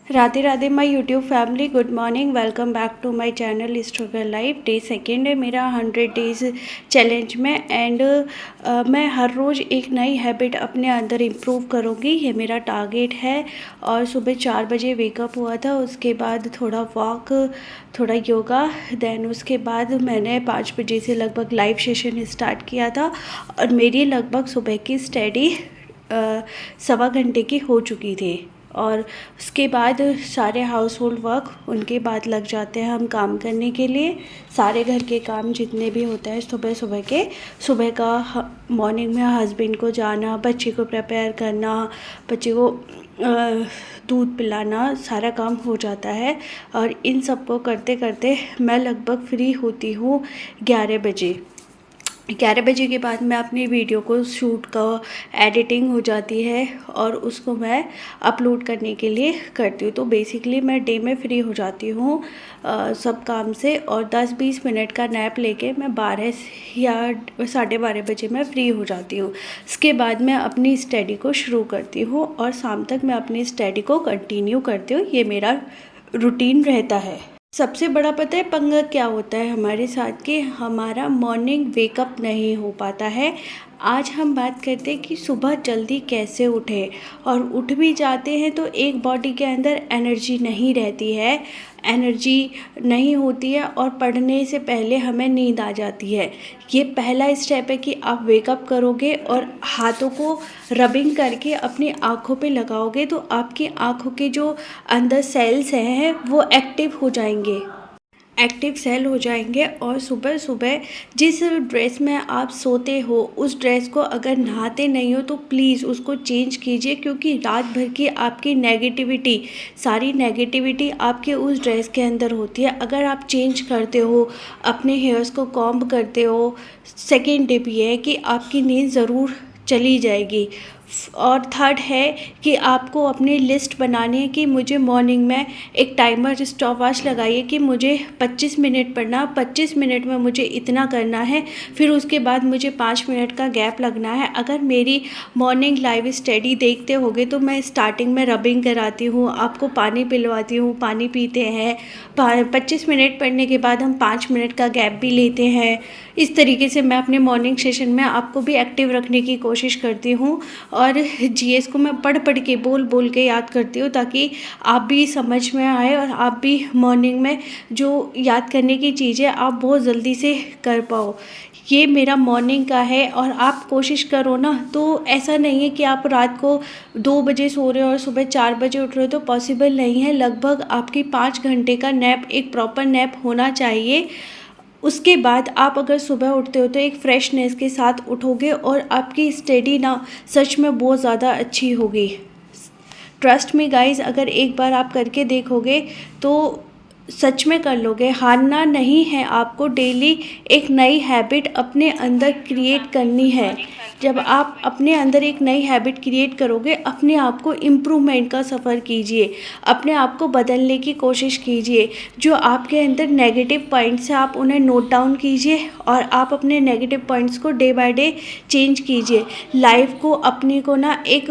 Radhe Radhe my YouTube family, good morning. Welcome back to my channel struggle life. Day second है मेरा 100 days challenge में and मैं हर रोज़ एक नई हैबिट अपने अंदर इम्प्रूव करूँगी, ये मेरा टारगेट है। और सुबह 4 बजे वेकअप हुआ था, उसके बाद थोड़ा वॉक, थोड़ा योगा, देन उसके बाद मैंने 5 बजे से लगभग लाइव सेशन स्टार्ट किया था और मेरी लगभग सुबह की स्टडी 1.25 घंटे की हो चुकी थी। और उसके बाद सारे हाउस होल्ड वर्क उनके बाद लग जाते हैं हम काम करने के लिए। सारे घर के काम जितने भी होते हैं सुबह का मॉर्निंग में हस्बैंड को जाना, बच्चे को प्रिपेयर करना, बच्चे को दूध पिलाना, सारा काम हो जाता है। और इन सब को करते करते मैं लगभग फ्री होती हूँ 11 बजे के बाद मैं अपनी वीडियो को शूट का एडिटिंग हो जाती है और उसको मैं अपलोड करने के लिए करती हूँ। तो बेसिकली मैं डे में फ्री हो जाती हूँ सब काम से, और 10-20 मिनट का नैप लेके मैं 12 या 12:30 बजे मैं फ्री हो जाती हूँ। इसके बाद मैं अपनी स्टडी को शुरू करती हूँ और शाम तक मैं अपनी स्टडी को कंटिन्यू करती हूँ। ये मेरा रूटीन रहता है। सबसे बड़ा पता है पंगा क्या होता है हमारे साथ कि हमारा मॉर्निंग वेकअप नहीं हो पाता है। आज हम बात करते हैं कि सुबह जल्दी कैसे उठें, और उठ भी जाते हैं तो एक बॉडी के अंदर एनर्जी नहीं रहती है, एनर्जी नहीं होती है और पढ़ने से पहले हमें नींद आ जाती है। ये पहला स्टेप है कि आप वेकअप करोगे और हाथों को रबिंग करके अपनी आँखों पे लगाओगे तो आपकी आँखों के जो अंदर सेल्स हैं वो एक्टिव सेल हो जाएंगे। और सुबह सुबह जिस ड्रेस में आप सोते हो उस ड्रेस को अगर नहाते नहीं हो तो प्लीज़ उसको चेंज कीजिए, क्योंकि रात भर की आपकी सारी नेगेटिविटी आपके उस ड्रेस के अंदर होती है। अगर आप चेंज करते हो, अपने हेयर्स को कॉम्ब करते हो, सेकेंड टिप ये है कि आपकी नींद ज़रूर चली जाएगी। और थर्ड है कि आपको अपनी लिस्ट बनानी है कि मुझे मॉर्निंग में एक टाइमर स्टॉपवॉच लगाइए कि मुझे 25 मिनट पढ़ना, 25 मिनट में मुझे इतना करना है, फिर उसके बाद मुझे 5 मिनट का गैप लगना है। अगर मेरी मॉर्निंग लाइव स्टडी देखते होगे तो मैं स्टार्टिंग में रबिंग कराती हूँ, आपको पानी पिलवाती हूँ, पानी पीते हैं, 25 मिनट पढ़ने के बाद हम 5 मिनट का गैप भी लेते हैं। इस तरीके से मैं अपने मॉर्निंग सेशन में आपको भी एक्टिव रखने की कोशिश करती हूँ और जीएस को मैं पढ़ पढ़ के बोल के याद करती हूँ ताकि आप भी समझ में आए और आप भी मॉर्निंग में जो याद करने की चीज़ें आप बहुत जल्दी से कर पाओ। ये मेरा मॉर्निंग का है और आप कोशिश करो ना, तो ऐसा नहीं है कि आप रात को 2 बजे सो रहे हो और सुबह 4 बजे उठ रहे हो, तो पॉसिबल नहीं है। लगभग आपकी 5 घंटे का नैप, एक प्रॉपर नैप होना चाहिए। उसके बाद आप अगर सुबह उठते हो तो एक फ्रेशनेस के साथ उठोगे और आपकी स्टडी ना सच में बहुत ज़्यादा अच्छी होगी। ट्रस्ट मी गाइस, अगर एक बार आप करके देखोगे तो सच में कर लोगे। हारना नहीं है, आपको डेली एक नई हैबिट अपने अंदर क्रिएट करनी है। जब आप अपने अंदर एक नई हैबिट क्रिएट करोगे, अपने आप को इम्प्रूवमेंट का सफ़र कीजिए, अपने आप को बदलने की कोशिश कीजिए। जो आपके अंदर नेगेटिव पॉइंट्स हैं आप उन्हें नोट डाउन कीजिए और आप अपने नेगेटिव पॉइंट्स को डे बाय डे चेंज कीजिए। लाइफ को अपनी को ना एक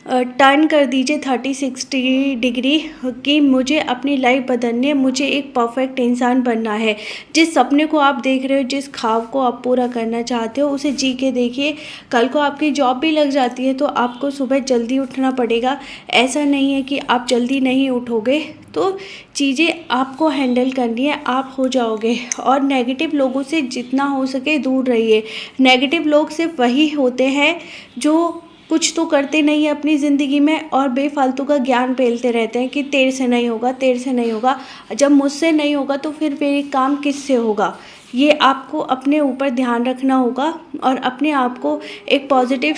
टर्न कर दीजिए 30-60 डिग्री कि मुझे अपनी लाइफ बदलनी है, मुझे एक परफेक्ट इंसान बनना है। जिस सपने को आप देख रहे हो, जिस ख्वाब को आप पूरा करना चाहते हो, उसे जी के देखिए। कल को आपकी जॉब भी लग जाती है तो आपको सुबह जल्दी उठना पड़ेगा। ऐसा नहीं है कि आप जल्दी नहीं उठोगे तो चीज़ें आपको हैंडल करनी है, आप हो जाओगे। और नेगेटिव लोगों से जितना हो सके दूर रहिए। नेगेटिव लोग सिर्फ वही होते हैं जो कुछ तो करते नहीं है अपनी ज़िंदगी में और बेफालतू का ज्ञान पेलते रहते हैं कि तेरे से नहीं होगा, तेरे से नहीं होगा। जब मुझसे नहीं होगा तो फिर मेरे काम किससे होगा। ये आपको अपने ऊपर ध्यान रखना होगा और अपने आप को एक पॉजिटिव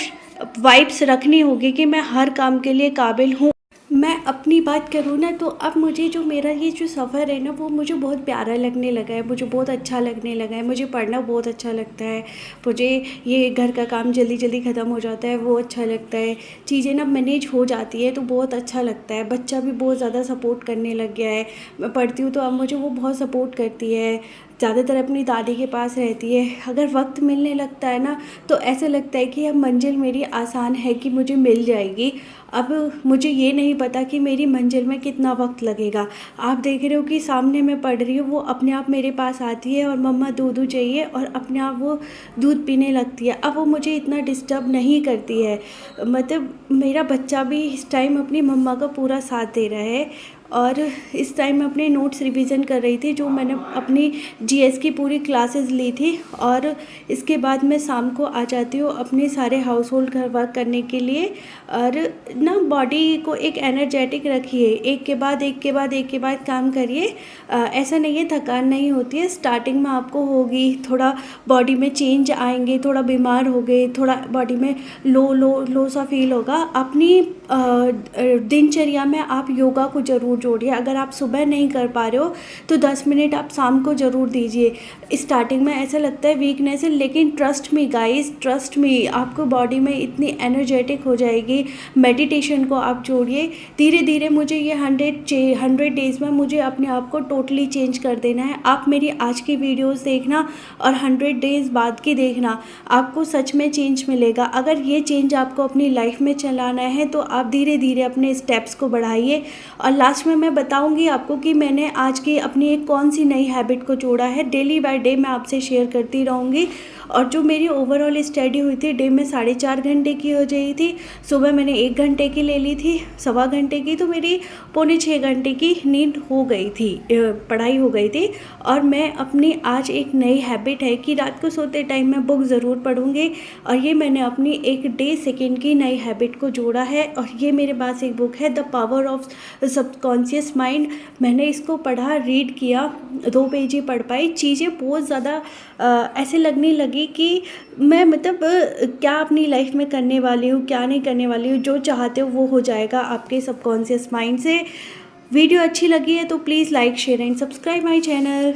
वाइब्स रखनी होगी कि मैं हर काम के लिए काबिल हूँ। मैं अपनी बात करूँ ना तो अब मुझे जो मेरा ये जो सफ़र है ना वो मुझे बहुत प्यारा लगने लगा है, मुझे बहुत अच्छा लगने लगा है। मुझे पढ़ना बहुत अच्छा लगता है, मुझे ये घर का काम जल्दी जल्दी ख़त्म हो जाता है वो अच्छा लगता है। चीज़ें ना मैनेज हो जाती है तो बहुत अच्छा लगता है। बच्चा भी बहुत ज़्यादा सपोर्ट करने लग गया है। मैं पढ़ती हूँ तो अब मुझे वो बहुत सपोर्ट करती है। ज़्यादातर अपनी दादी के पास रहती है। अगर वक्त मिलने लगता है ना तो ऐसा लगता है कि अब मंजिल मेरी आसान है कि मुझे मिल जाएगी। अब मुझे ये नहीं पता कि मेरी मंजिल में कितना वक्त लगेगा। आप देख रहे हो कि सामने मैं पढ़ रही हूँ, वो अपने आप मेरे पास आती है और मम्मा दूधू चाहिए और अपने आप वो दूध पीने लगती है। अब वो मुझे इतना डिस्टर्ब नहीं करती है। मतलब मेरा बच्चा भी इस टाइम अपनी मम्मा का पूरा साथ दे रहा है। और इस टाइम मैं अपने नोट्स रिवीजन कर रही थी, जो मैंने अपनी जीएस की पूरी क्लासेस ली थी। और इसके बाद मैं शाम को आ जाती हूँ अपने सारे हाउस होल्ड घर वर्क करने के लिए। और ना बॉडी को एक एनर्जेटिक रखिए, एक के बाद एक के बाद एक के बाद काम करिए। ऐसा नहीं है थकान नहीं होती है, स्टार्टिंग में आपको होगी, थोड़ा बॉडी में चेंज आएंगे, थोड़ा बीमार हो गए, थोड़ा बॉडी में लो लो लो सा फील होगा। अपनी दिनचर्या में आप योगा को ज़रूर जोड़िए। अगर आप सुबह नहीं कर पा रहे हो तो 10 मिनट आप शाम को ज़रूर दीजिए। स्टार्टिंग में ऐसा लगता है वीकनेस है, लेकिन trust me guys, trust me, आपको बॉडी में इतनी एनर्जेटिक हो जाएगी। मेडिटेशन को आप जोड़िए। धीरे धीरे मुझे ये 100 डेज़ में मुझे अपने आप को टोटली चेंज कर देना है। आप मेरी आज की वीडियोस देखना और 100 डेज़ बाद की देखना, आपको सच में चेंज मिलेगा। अगर ये चेंज आपको अपनी लाइफ में चलाना है तो आप धीरे धीरे अपने स्टेप्स को बढ़ाइए। और लास्ट में मैं बताऊंगी आपको कि मैंने आज की अपनी एक कौन सी नई हैबिट को जोड़ा है। डेली बाय डे मैं आपसे शेयर करती रहूँगी। और जो मेरी ओवरऑल स्टडी हुई थी, डे में 4.5 घंटे की हो गई थी। सुबह मैंने 1 घंटे की ले ली थी, 1.25 घंटे की, तो मेरी 5.75 घंटे की नींद हो गई थी, पढ़ाई हो गई थी। और मैं अपनी आज एक नई हैबिट है कि रात को सोते टाइम मैं बुक ज़रूर पढ़ूँगी। और ये मैंने अपनी एक डे सेकेंड की नई हैबिट को जोड़ा है। और ये मेरे पास एक बुक है, the power of subconscious mind. मैंने इसको पढ़ा, रीड किया, 2 पेज ही पढ़ पाई। चीज़ें बहुत ज़्यादा ऐसे लगने लगी कि मैं मतलब क्या अपनी लाइफ में करने वाली हूँ, क्या नहीं करने वाली हूँ। जो चाहते हो वो हो जाएगा आपके सबकॉन्शियस माइंड से। वीडियो अच्छी लगी है तो please like share and subscribe my channel.